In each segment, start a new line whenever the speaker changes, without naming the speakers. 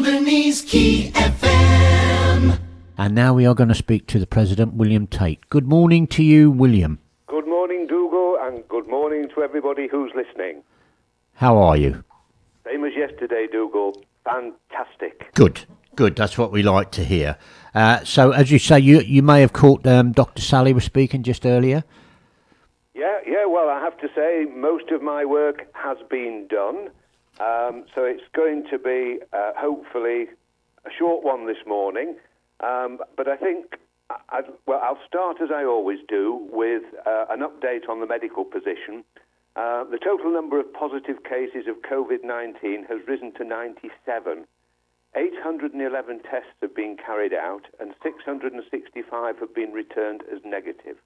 Alderneys Key FM.
And now we are going to speak to the President, William Tate. Good morning to you, William.
Good morning, Dougal, and good morning to everybody who's listening.
How are you?
Same as yesterday, Dougal. Fantastic.
Good. That's what we like to hear. So, as you say, you may have caught Dr. Sally was speaking just earlier.
Yeah. Well, I have to say, most of my work has been done. So it's going to be, hopefully, a short one this morning. But I think, I'll start as I always do with an update on the medical position. The total number of positive cases of COVID-19 has risen to 97. 811 tests have been carried out and 665 have been returned as negative.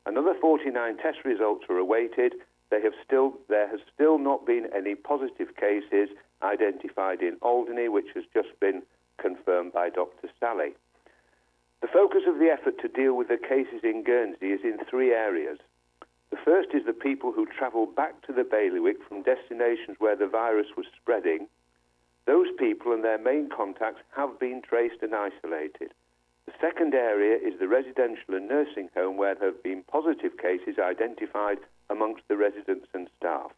Another 49 test results are awaited. There has still not been any positive cases identified in Alderney, which has just been confirmed by Dr. Sally. The focus of the effort to deal with the cases in Guernsey is in three areas. The first is the people who travel back to the bailiwick from destinations where the virus was spreading. Those people and their main contacts have been traced and isolated. The second area is the residential and nursing home where there have been positive cases identified amongst the residents and staff.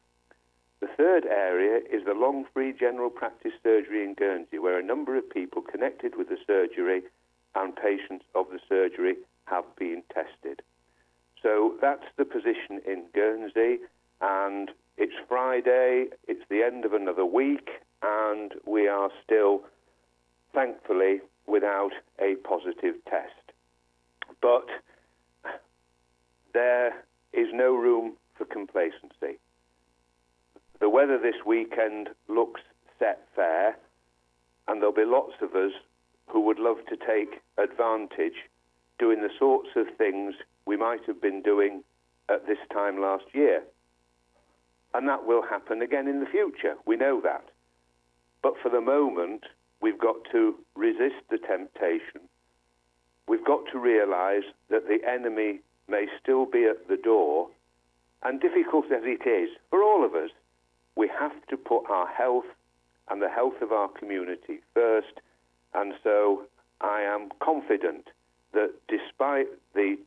The third area is the long-free general practice surgery in Guernsey, where a number of people connected with the surgery and patients of the surgery have been tested. So that's the position in Guernsey, and it's Friday, it's the end of another week, and we are still, thankfully, without a positive test. But there is no room for complacency. The weather this weekend looks set fair, and there'll be lots of us who would love to take advantage doing the sorts of things we might have been doing at this time last year. And that will happen again in the future. We know that. But for the moment, we've got to resist the temptation. We've got to realise that the enemy may still be at the door, and difficult as it is for all of us, we have to put our health and the health of our community first. And so I am confident that despite the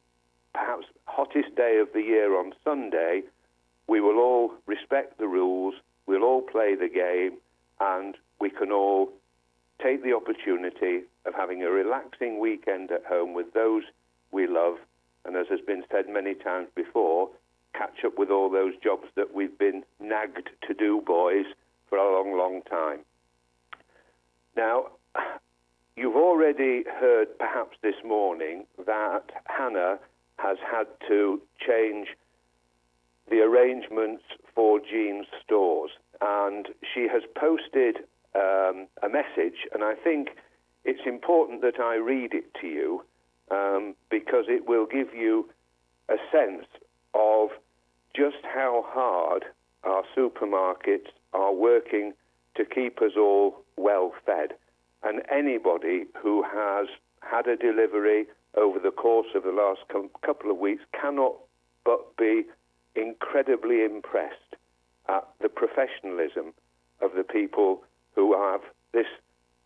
perhaps hottest day of the year on Sunday, we will all respect the rules, we'll all play the game, and we can all take the opportunity of having a relaxing weekend at home with those we love, and as has been said many times before, catch up with all those jobs that we've been nagged to do, boys, for a long, long time. Now, you've already heard perhaps this morning that Hannah has had to change the arrangements for Jean's stores, and she has posted a message, and I think it's important that I read it to you because it will give you a sense of just how hard our supermarkets are working to keep us all well fed. And anybody who has had a delivery over the course of the last couple of weeks cannot but be incredibly impressed at the professionalism of the people who have this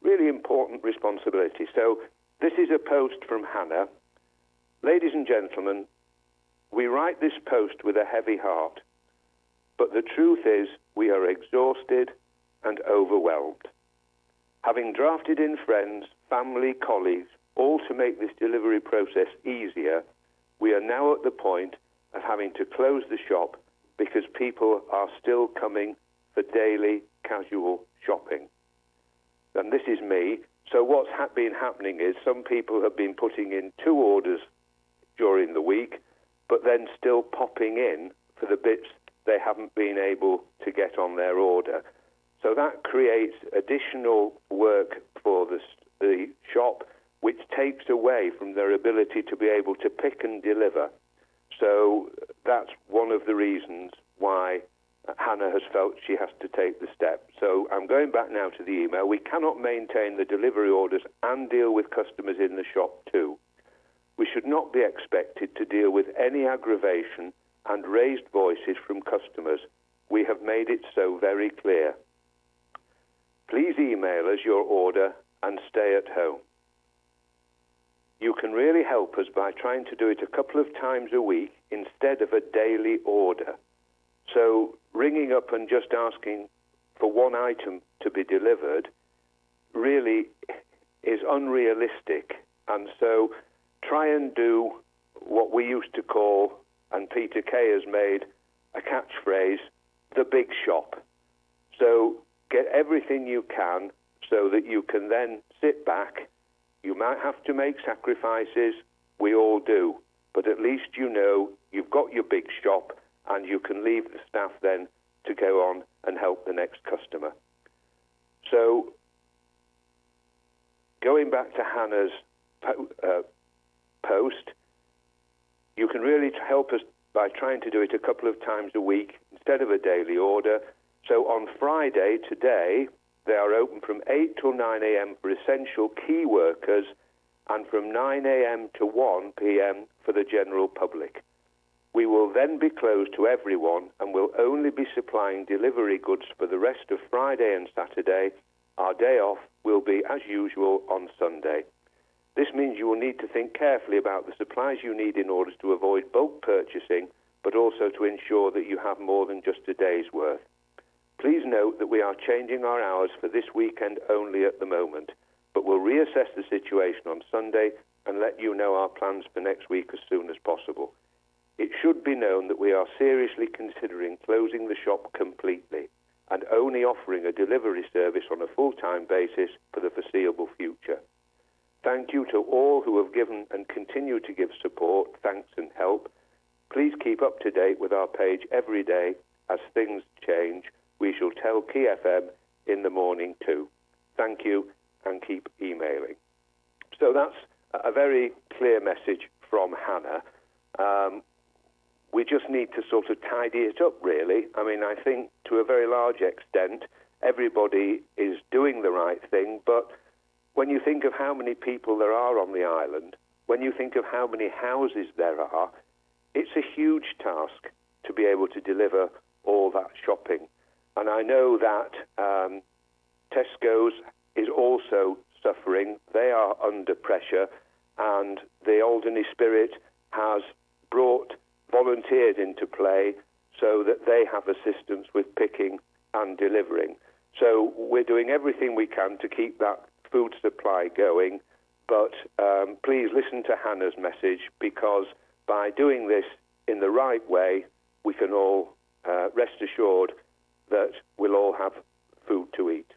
really important responsibility. So this is a post from Hannah. Ladies and gentlemen, we write this post with a heavy heart, but the truth is we are exhausted and overwhelmed. Having drafted in friends, family, colleagues, all to make this delivery process easier, we are now at the point of having to close the shop because people are still coming for daily casual shopping. And this is me. So what's been happening is some people have been putting in 2 orders during the week, but then still popping in for the bits they haven't been able to get on their order. So that creates additional work for the shop, which takes away from their ability to be able to pick and deliver. So that's one of the reasons why Hannah has felt she has to take the step. So I'm going back now to the email. We cannot maintain the delivery orders and deal with customers in the shop too. We should not be expected to deal with any aggravation and raised voices from customers. We have made it so very clear. please email us your order and stay at home. You can really help us by trying to do it a couple of times a week instead of a daily order. So ringing up and just asking for one item to be delivered really is unrealistic. And so try and do what we used to call, and Peter Kay has made a catchphrase, the big shop. So get everything you can so that you can then sit back. You might have to make sacrifices, we all do, but at least you know you've got your big shop and you can leave the staff then to go on and help the next customer. So going back to Hannah's post, you can really help us by trying to do it a couple of times a week instead of a daily order. So on Friday, today, they are open from 8 till 9 a.m. for essential key workers and from 9 a.m. to 1 p.m. for the general public. We will then be closed to everyone and will only be supplying delivery goods for the rest of Friday and Saturday. Our day off will be, as usual, on Sunday. This means you will need to think carefully about the supplies you need in order to avoid bulk purchasing, but also to ensure that you have more than just a day's worth. Please note that we are changing our hours for this weekend only at the moment, but we'll reassess the situation on Sunday and let you know our plans for next week as soon as possible. It should be known that we are seriously considering closing the shop completely and only offering a delivery service on a full-time basis for the foreseeable future. Thank you to all who have given and continue to give support, thanks and help. Please keep up to date with our page every day. As things change, we shall tell Key FM in the morning too. Thank you and keep emailing. So that's a very clear message from Hannah. We just need to sort of tidy it up, really. I mean, I think to a very large extent, everybody is doing the right thing, but when you think of how many people there are on the island, when you think of how many houses there are, it's a huge task to be able to deliver all that shopping. And I know that Tesco's is also suffering. They are under pressure, and the Alderney Spirit has brought volunteers into play so that they have assistance with picking and delivering. So we're doing everything we can to keep that food supply going, but please listen to Hannah's message, because by doing this in the right way, we can all rest assured that we'll all have food to eat.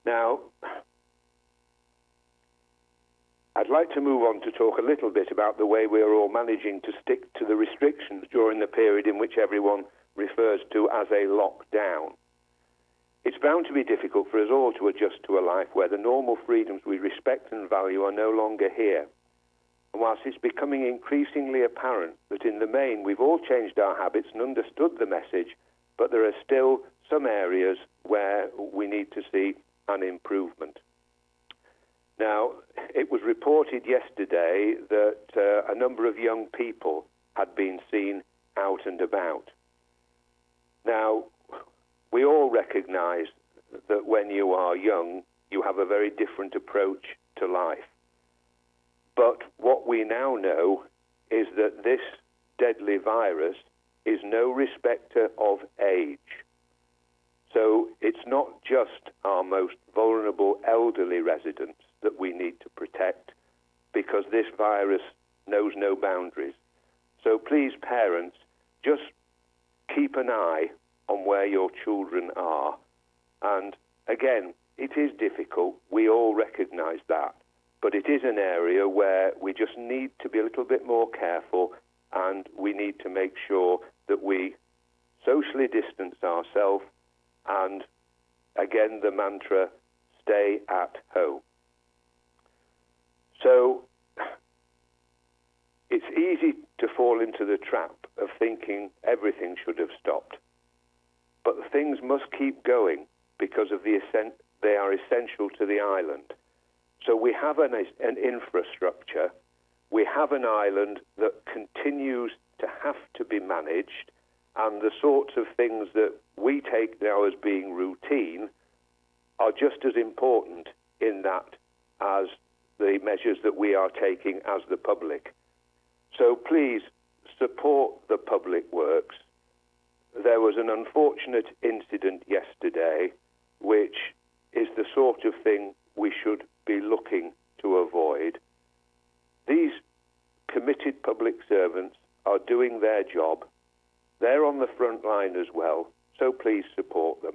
Now, I'd like to move on to talk a little bit about the way we are all managing to stick to the restrictions during the period in which everyone refers to as a lockdown. It's bound to be difficult for us all to adjust to a life where the normal freedoms we respect and value are no longer here. And whilst it's becoming increasingly apparent that in the main we've all changed our habits and understood the message, but there are still some areas where we need to see an improvement. Now, it was reported yesterday that a number of young people had been seen out and about. Now, we all recognise that when you are young, you have a very different approach to life. But what we now know is that this deadly virus is no respecter of age. So it's not just our most vulnerable elderly residents that we need to protect, because this virus knows no boundaries. So please, parents, just keep an eye on where your children are. And again, it is difficult. We all recognise that. But it is an area where we just need to be a little bit more careful, and we need to make sure that we socially distance ourselves, and again, the mantra, stay at home. So it's easy to fall into the trap of thinking everything should have stopped. But things must keep going because of they are essential to the island. So we have an infrastructure. We have an island that continues to have to be managed, and the sorts of things that we take now as being routine are just as important in that as the measures that we are taking as the public. So please support the public works. There was an unfortunate incident yesterday, which is the sort of thing we should be looking to avoid. These committed public servants are doing their job. They're on the front line as well, so please support them.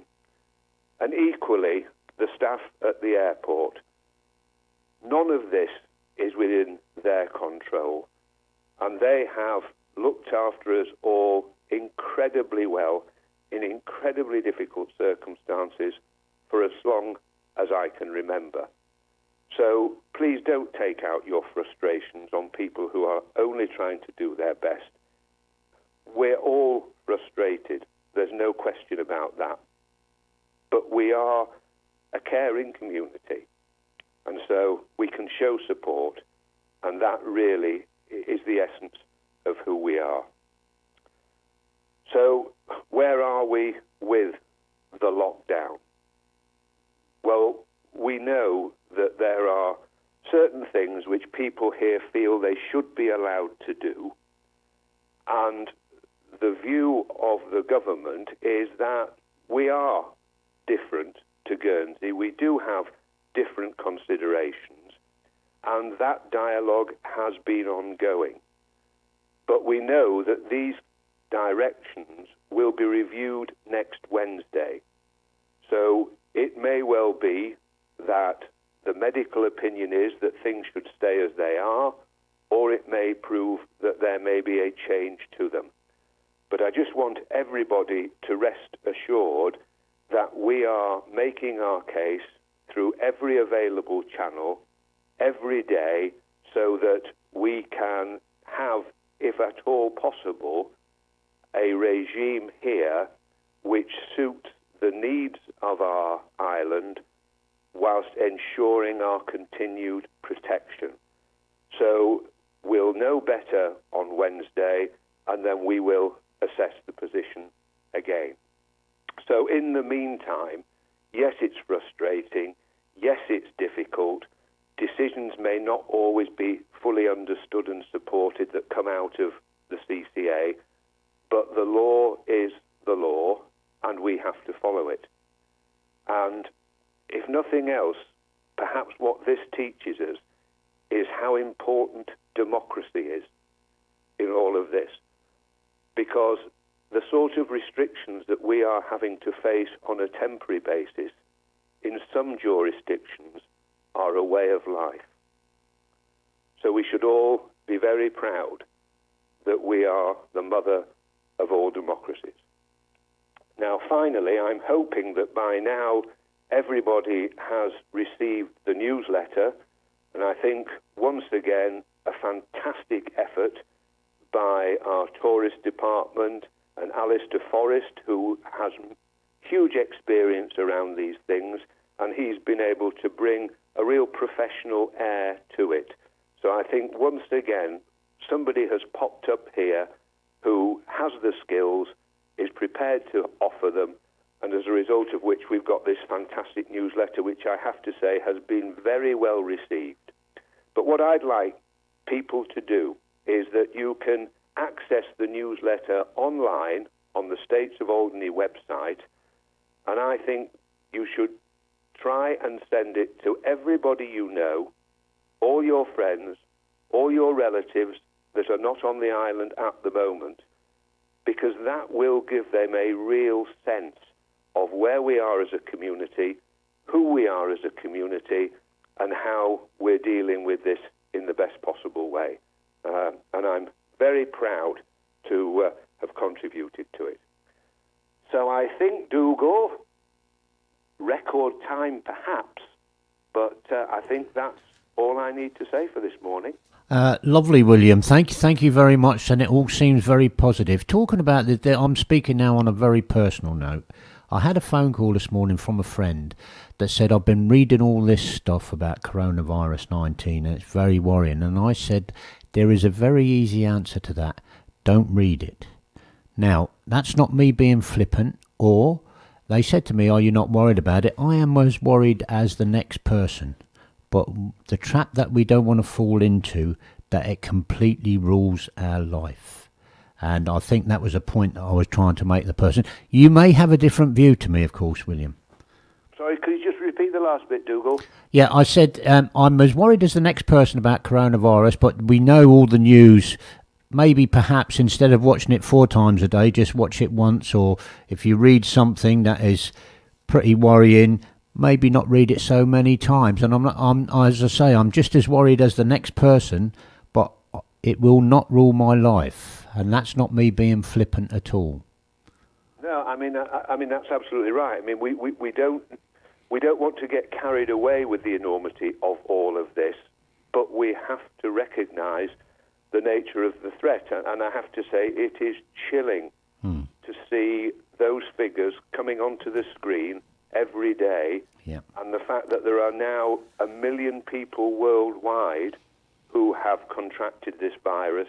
And equally, the staff at the airport. None of this is within their control, and they have looked after us all incredibly well in incredibly difficult circumstances for as long as I can remember. So please don't take out your frustrations on people who are only trying to do their best. We're all frustrated. There's no question about that. But we are a caring community, and so we can show support, and that really is the essence of who we are. So where are we with the lockdown? Well, we know that there are certain things which people here feel they should be allowed to do, and the view of the government is that we are different to Guernsey. We do have different considerations, and that dialogue has been ongoing. But we know that these directions will be reviewed next Wednesday. So it may well be that the medical opinion is that things should stay as they are, or it may prove that there may be a change to them. But I just want everybody to rest assured that we are making our case through every available channel every day so that we can have, if at all possible, a regime here which suits the needs of our island whilst ensuring our continued protection. So we'll know better on Wednesday, and then we will assess the position again. So in the meantime, yes, it's frustrating. Yes, it's difficult. Decisions may not always be fully understood and supported that come out of the CCA, but the law is the law, and we have to follow it. And if nothing else, perhaps what this teaches us is how important democracy is in all of this. Because the sort of restrictions that we are having to face on a temporary basis in some jurisdictions are a way of life. So we should all be very proud that we are the mother of all democracies. Now, finally, I'm hoping that by now everybody has received the newsletter, and I think once again a fantastic effort by our tourist department and Alistair Forrest, who has huge experience around these things, and he's been able to bring a real professional air to it. So I think once again somebody has popped up here who has the skills, is prepared to offer them, and as a result of which we've got this fantastic newsletter, which I have to say has been very well received. But what I'd like people to do is that you can access the newsletter online on the States of Alderney website, and I think you should try and send it to everybody you know, all your friends, all your relatives that are not on the island at the moment, because that will give them a real sense of where we are as a community, who we are as a community, and how we're dealing with this in the best possible way. And I'm very proud to have contributed to it. So I think, Dougal, record time perhaps, but I think that's all I need to say for this morning.
Lovely, William. Thank you very much, and it all seems very positive. Talking about I'm speaking now on a very personal note. I had a phone call this morning from a friend that said, I've been reading all this stuff about coronavirus 19 and it's very worrying. And I said, there is a very easy answer to that. Don't read it. Now, that's not me being flippant, or they said to me, "Are you not worried about it?" I am as worried as the next person. But the trap that we don't want to fall into, that it completely rules our life. And I think that was a point that I was trying to make the person. You may have a different view to me, of course, William.
Sorry, could you just repeat the last bit, Dougal?
Yeah, I said I'm as worried as the next person about coronavirus, but we know all the news. Maybe perhaps instead of watching it 4 times a day, just watch it once. Or if you read something that is pretty worrying, maybe not read it so many times. And as I say, I'm just as worried as the next person, but it will not rule my life. And that's not me being flippant at all.
No, I mean that's absolutely right. I mean, we don't want to get carried away with the enormity of all of this, but we have to recognise the nature of the threat. And I have to say, it is chilling to see those figures coming onto the screen every day, and the fact that there are now 1 million people worldwide who have contracted this virus,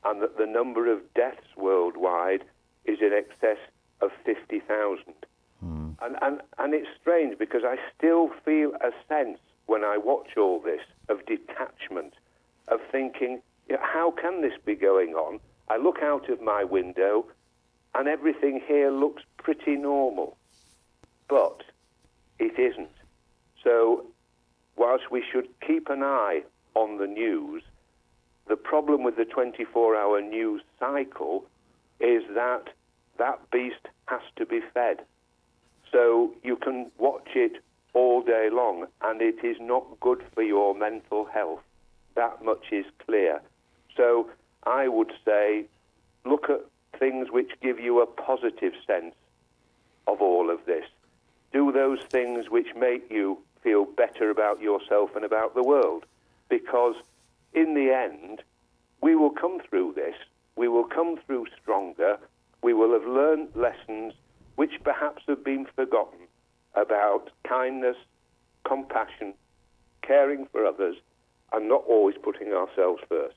and that the number of deaths worldwide is in excess of 50,000. And it's strange because I still feel a sense when I watch all this of detachment, of thinking, how can this be going on? I look out of my window and everything here looks pretty normal, but it isn't. So whilst we should keep an eye on the news, the problem with the 24-hour news cycle is that that beast has to be fed. So you can watch it all day long, and it is not good for your mental health. That much is clear. So I would say, look at things which give you a positive sense of all of this. Do those things which make you feel better about yourself and about the world. Because in the end, we will come through this. We will come through stronger. We will have learned lessons which perhaps have been forgotten about kindness, compassion, caring for others, and not always putting ourselves first.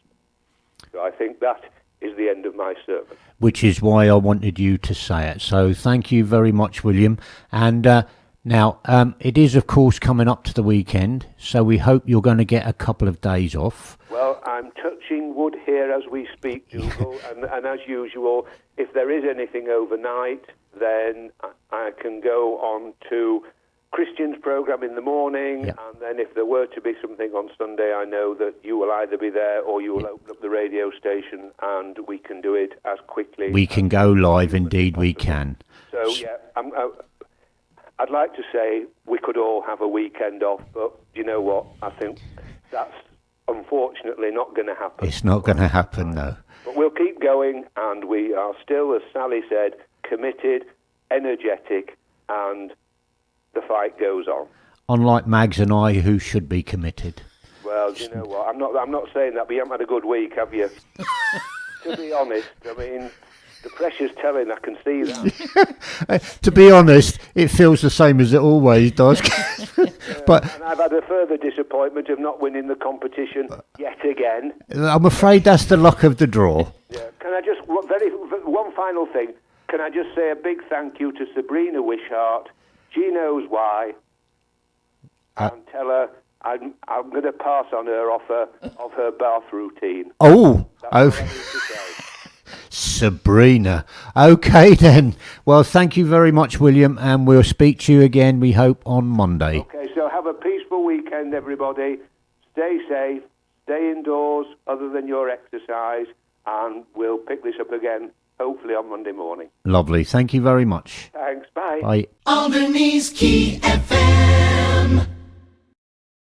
So I think that is the end of my sermon.
Which is why I wanted you to say it. So thank you very much, William. And now, it is, of course, coming up to the weekend, so we hope you're going to get a couple of days off.
Well, I'm touching wood here as we speak, Dougal, and as usual, if there is anything overnight, then I can go on to Christian's programme in the morning, and then if there were to be something on Sunday, I know that you will either be there or you will open up the radio station and we can do it as quickly.
We can go live, indeed we can.
So, yeah, I'd like to say we could all have a weekend off, but you know what? I think that's unfortunately not going to happen.
It's not going to happen, no.
But we'll keep going, and we are still, as Sally said, committed, energetic, and the fight goes on.
Unlike Mags and I, who should be committed.
Well, you know what? I'm not saying that, but you haven't had a good week, have you? To be honest, I mean, the pressure's telling, I can see that.
To be honest, it feels the same as it always does. But
and I've had a further disappointment of not winning the competition yet again.
I'm afraid that's the luck of the draw.
Yeah. Can I just, one final thing, can I just say a big thank you to Sabrina Wishart? She knows why, and tell her I'm going to pass on her offer of her bath routine.
Oh,
That's what I need to say.
Sabrina. Okay then. Well, thank you very much, William, and we'll speak to you again, we hope, on Monday.
Okay, so have a peaceful weekend, everybody. Stay safe, stay indoors other than your exercise, and we'll pick this up again, hopefully on Monday morning.
Lovely. Thank you very much.
Thanks, bye.
Bye.
Alderneys Key FM.